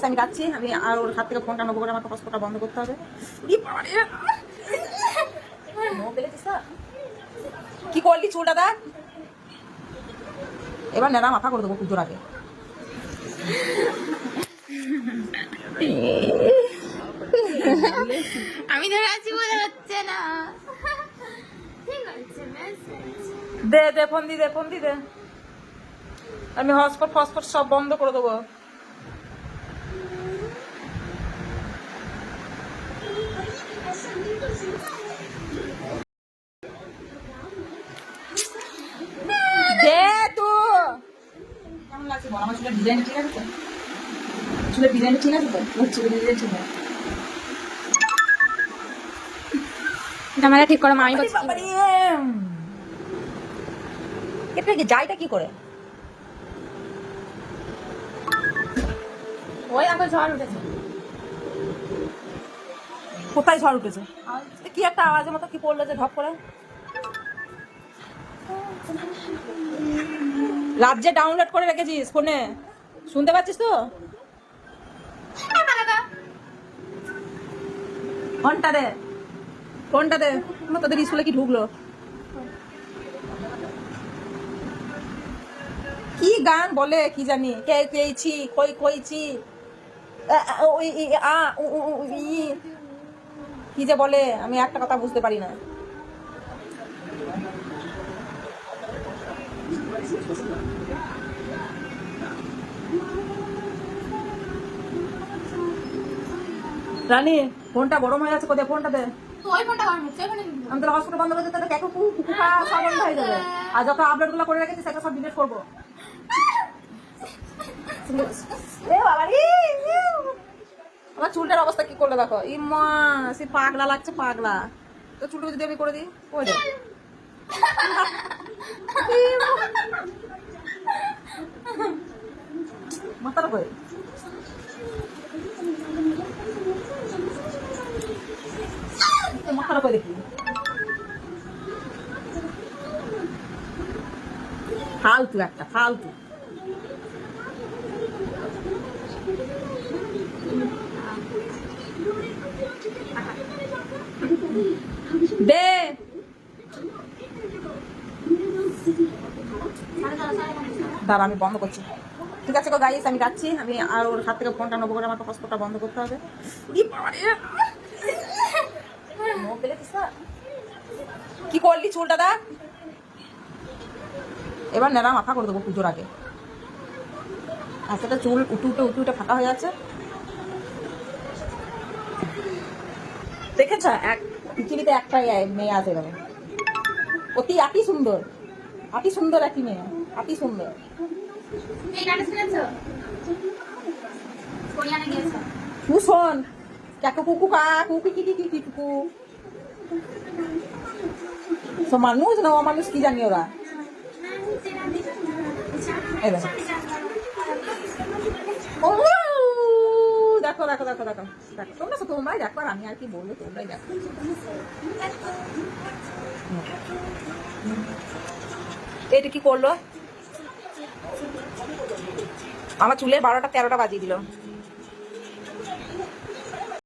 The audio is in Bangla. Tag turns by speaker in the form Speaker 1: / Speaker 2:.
Speaker 1: আমি যাচ্ছি, আমি আর ওর হাত থেকে ফোনটা নেবো করে আমাকে হসপিটাল বন্ধ করতে হবে। কি করলি চুলটা দেখ, এবার নেড়া মাথা করে দেবো পুজোর আগে।
Speaker 2: আমি ধরে আছি বোঝা যাচ্ছে না।
Speaker 1: দে দে ফোন দি দে, ফোন দি দে, আমি হটস্পট ফসফট সব বন্ধ করে দেবো। দে তো কেমন লাগছে বল, আমার চুলের ডিজাইন ঠিক আছে তো? চুলের ডিজাইন ঠিক আছে তো? চুলের ডিজাইন ঠিক আছে?
Speaker 2: ক্যামেরা ঠিক করো, আমি বলছি।
Speaker 1: এটা কি যাইটা কি করে?
Speaker 2: ওই আবার ঝড় উঠেছে।
Speaker 1: কোথায় ঝড় উঠেছে? কি একটা আওয়াজের মতো কি পড়লো যে ধপ করে? রাজ্যে ডাউনলোড করে রেখেছিস ফোনে, শুনতে পাচ্ছিস তো? ফোনটা দে, ফোনটা দে। তোদের স্কুলে কি ঢুকলো? কি গান বলে কি জানি, কে কেছি কই কইছি কি যে বলে, আমি একটা কথা বুঝতে পারি না। রানী ফোনটা গরম হয়ে যাচ্ছে, কোথায় ফোনটা দে।
Speaker 2: ওই ফোনটা গরম হচ্ছে, ওখানে
Speaker 1: আমি তাহলে হসপিটাল বন্ধ করে দিতে কুকুকা সব বন্ধ হয়ে যাবে। আর যত আপডেট গুলো করে রেখেছি সেটা সব ডিলিট করবো। আমার চুলটার অবস্থা কি করলে দেখো, ইমা সে পাগলা লাগছে, পাগলা। তো চুলটা যদি আমি করে দিই ওই রে মাথাটা করে মাথাটা করে দেখি, ফালতু একটা ফালতু। দে দাঁড়া আমি বন্ধ করছি। ঠিক আছে গো গাইস, আমি যাচ্ছি, আমি আর ওর হাত থেকে ফোনটা নেবো করে আমাকে হসপিটাল বন্ধ করতে হবে। কি করলি চুলটা দেখ, এবার নেড়া মাথা করে দেবো পুজোর আগে। আজকে চুল উঠে উঠে ফাঁকা হয়ে যাচ্ছে। দেখেছ এক পৃথিবীতে একটাই মেয়ে আছে এভাবে, অতি আতি সুন্দর, আতি সুন্দর একই মেয়ে, আতি সুন্দর। তুই শোন কাকু কুকু কাকু কি কি কি কি কুকু, মানুষ না অমানুষ কি জানি ওরা। দেখো দেখো দেখো দেখো দেখো, তোমরা তো তোমরাই দেখো, আর আমি আর কি বলবো, তোমরাই দেখো। এটা কি করলো, আমার চুলের 12টা 13টা বাজিয়ে দিল।